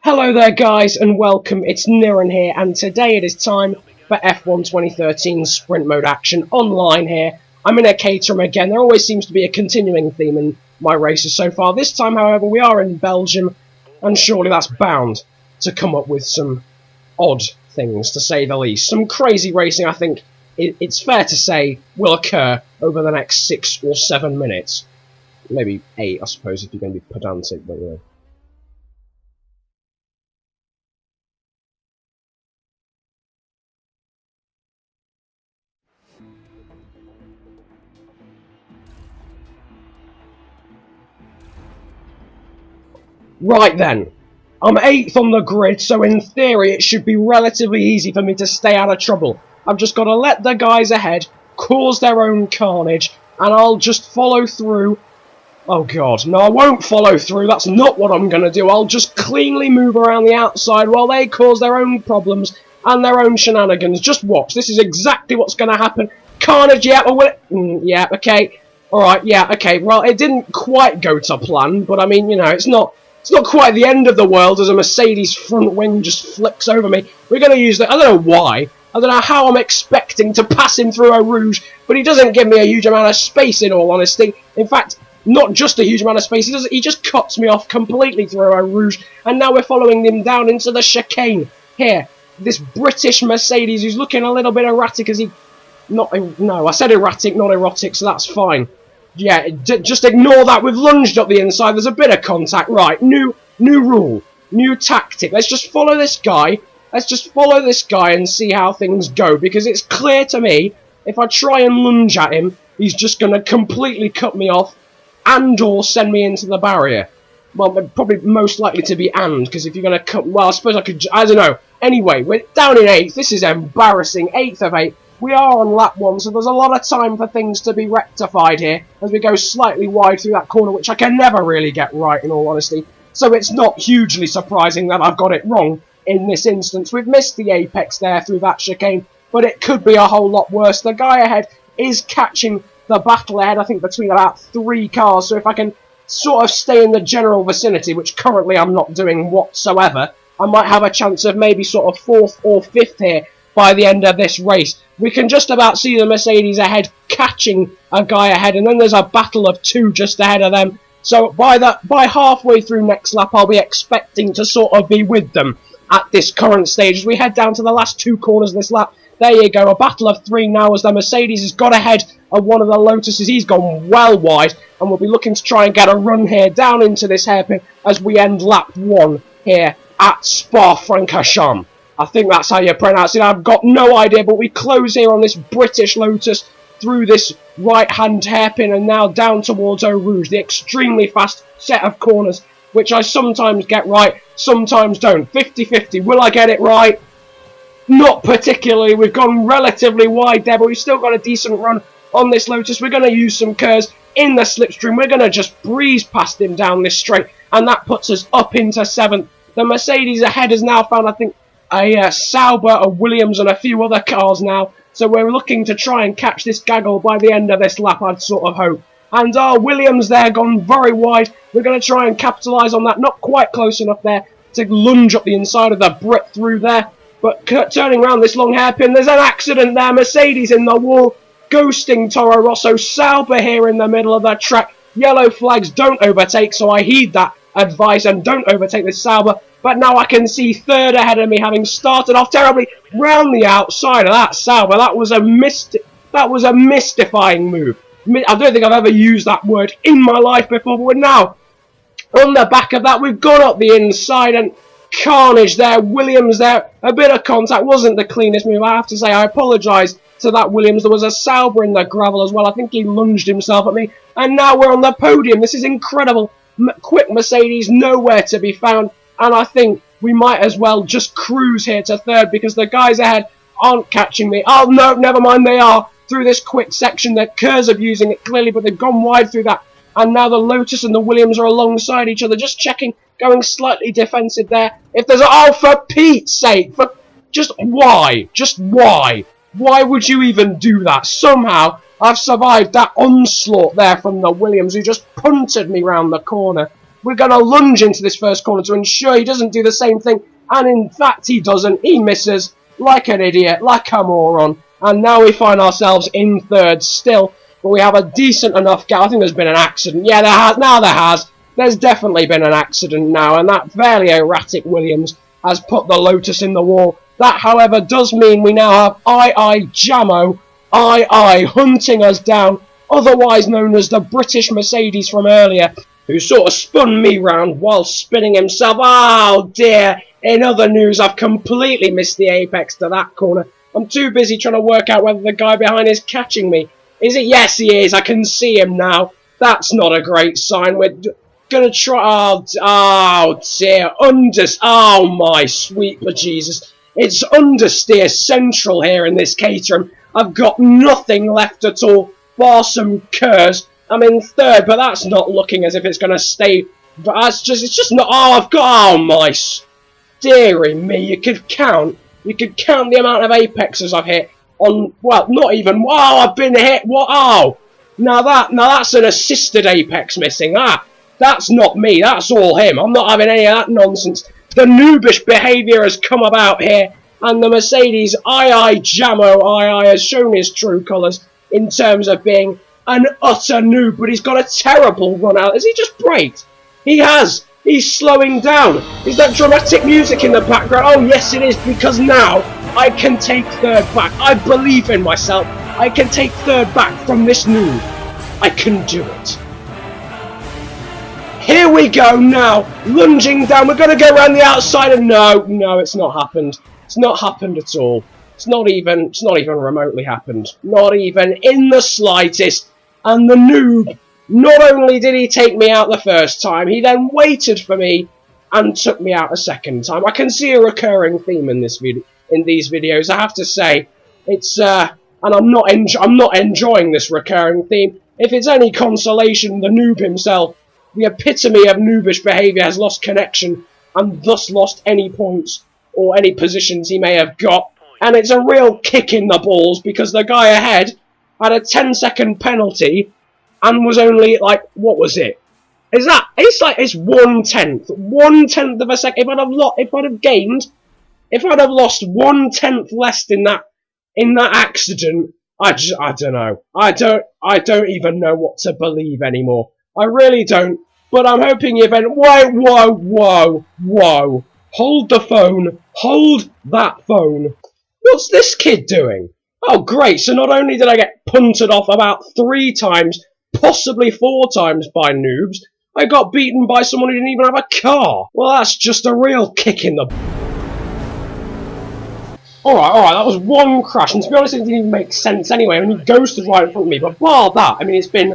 Hello there guys and welcome, it's Niran here and today it is time for F1 2013 Sprint Mode action online here. I'm in a Caterham again. There always seems to be a continuing theme in my races so far. This time however we are in Belgium and surely that's bound to come up with some odd things to say the least. Some crazy racing I think it's fair to say will occur over the next 6 or 7 minutes. Maybe 8 I suppose if you're going to be pedantic, but yeah. Right then, I'm 8th on the grid, so in theory it should be relatively easy for me to stay out of trouble. I've just got to let the guys ahead cause their own carnage, and I'll just follow through. Oh god, no I won't follow through, that's not what I'm going to do. I'll just cleanly move around the outside while they cause their own problems and their own shenanigans. Just watch, this is exactly what's going to happen. Carnage, yeah, or will it? Yeah, okay. Alright, yeah, okay, well, it didn't quite go to plan, but I mean, you know, it's not quite the end of the world as a Mercedes front wing just flicks over me. We're going to use that. I don't know why. I don't know how I'm expecting to pass him through a Rouge, but he doesn't give me a huge amount of space in all honesty. In fact, not just a huge amount of space, he just cuts me off completely through a Rouge, and now we're following him down into the chicane. Here, this British Mercedes who's looking a little bit erratic as he... No, I said erratic, not erotic, so that's fine. Yeah, just ignore that. We've lunged up the inside. There's a bit of contact. Right, new rule, new tactic. Let's just follow this guy. Let's just follow this guy and see how things go. Because it's clear to me, if I try and lunge at him, he's just going to completely cut me off and or send me into the barrier. Well, probably most likely to be and, because if you're going to cut... Well, I suppose I could... I don't know. Anyway, we're down in 8th. This is embarrassing. 8th of 8. We are on lap 1, so there's a lot of time for things to be rectified here as we go slightly wide through that corner, which I can never really get right, in all honesty. So it's not hugely surprising that I've got it wrong in this instance. We've missed the apex there through that chicane, but it could be a whole lot worse. The guy ahead is catching the battle ahead, I think, between about 3 cars. So if I can sort of stay in the general vicinity, which currently I'm not doing whatsoever, I might have a chance of maybe sort of 4th or 5th here by the end of this race. We can just about see the Mercedes ahead catching a guy ahead, and then there's a battle of 2 just ahead of them. So by halfway through next lap, I'll be expecting to sort of be with them at this current stage. As we head down to the last 2 corners of this lap, there you go, a battle of 3 now as the Mercedes has got ahead of one of the Lotuses. He's gone well wide, and we'll be looking to try and get a run here down into this hairpin as we end lap 1 here at Spa-Francorchamps. I think that's how you pronounce it. I've got no idea, but we close here on this British Lotus through this right-hand hairpin and now down towards Eau Rouge, the extremely fast set of corners, which I sometimes get right, sometimes don't. 50-50. Will I get it right? Not particularly. We've gone relatively wide there, but we've still got a decent run on this Lotus. We're going to use some curves in the slipstream. We're going to just breeze past him down this straight, and that puts us up into 7th. The Mercedes ahead has now found, I think, a Sauber, a Williams and a few other cars now, so we're looking to try and catch this gaggle by the end of this lap, I'd sort of hope. And our Williams there gone very wide. We're going to try and capitalise on that, not quite close enough there to lunge up the inside of the Brit through there, but turning around this long hairpin, there's an accident there. Mercedes in the wall, ghosting Toro Rosso. Sauber here in the middle of the track. Yellow flags, don't overtake, so I heed that advice and don't overtake this Sauber. But now I can see 3rd ahead of me, having started off terribly round the outside of that Sauber. That was a mystifying move. I don't think I've ever used that word in my life before, but we're now on the back of that. We've gone up the inside and carnage there. Williams there, a bit of contact. Wasn't the cleanest move, I have to say. I apologise to that Williams. There was a Sauber in the gravel as well. I think he lunged himself at me. And now we're on the podium. This is incredible. Quick Mercedes, nowhere to be found. And I think we might as well just cruise here to 3rd because the guys ahead aren't catching me. Oh, no, never mind, they are. Through this quick section, the Kerrs are using it clearly, but they've gone wide through that. And now the Lotus and the Williams are alongside each other, just checking, going slightly defensive there. If there's a... Oh, for Pete's sake! Just why? Just why? Why would you even do that? Somehow, I've survived that onslaught there from the Williams, who just punted me round the corner. We're going to lunge into this first corner to ensure he doesn't do the same thing. And in fact, he doesn't. He misses like an idiot, like a moron. And now we find ourselves in third still. But we have a decent enough gap. I think there's been an accident. Yeah, there has. Now there has. There's definitely been an accident now. And that fairly erratic Williams has put the Lotus in the wall. That, however, does mean we now have Jammo, hunting us down, otherwise known as the British Mercedes from earlier, who sort of spun me round while spinning himself. Oh dear, in other news, I've completely missed the apex to that corner. I'm too busy trying to work out whether the guy behind is catching me. Is it? Yes, he is. I can see him now. That's not a great sign. We're gonna try. Oh dear. Oh my sweet Jesus. It's understeer central here in this Caterham. I've got nothing left at all, bar some curs. I'm in third, but that's not looking as if it's going to stay. But it's just not. Oh, I've got. Oh my, dearie me! You could count the amount of apexes I've hit on. Well, not even. Oh, I've been hit. What? Oh, now that's an assisted apex missing. That's not me. That's all him. I'm not having any of that nonsense. The noobish behaviour has come about here, and the Mercedes Jammo has shown his true colours in terms of being an utter noob, but he's got a terrible run out. Has he just braked? He has. He's slowing down. Is that dramatic music in the background? Oh yes it is, because now I can take third back. I believe in myself. I can take third back from this noob. I can do it. Here we go now, lunging down. We're going to go around the outside, and no, it's not happened. It's not happened at all. It's not even remotely happened. Not even in the slightest. And the noob, not only did he take me out the first time, he then waited for me and took me out a second time. I can see a recurring theme in these videos. I have to say, it's and I'm not enjoying this recurring theme. If it's any consolation, the noob himself, the epitome of noobish behaviour, has lost connection and thus lost any points or any positions he may have got. And it's a real kick in the balls because the guy ahead had a 10-second penalty and was only like, what was it? It's 1/10 of a second. If I'd have lost 1/10 less in that accident, I don't know. I don't even know what to believe anymore. I really don't, but I'm hoping you've been. Whoa. Hold the phone. Hold that phone. What's this kid doing? Oh, great. So not only did I get punted off about 3 times, possibly 4 times by noobs, I got beaten by someone who didn't even have a car. Well, that's just a real kick in the... Alright, that was one crash, and to be honest, it didn't even make sense anyway. I mean, he ghosted right in front of me, but bar that, I mean, it's been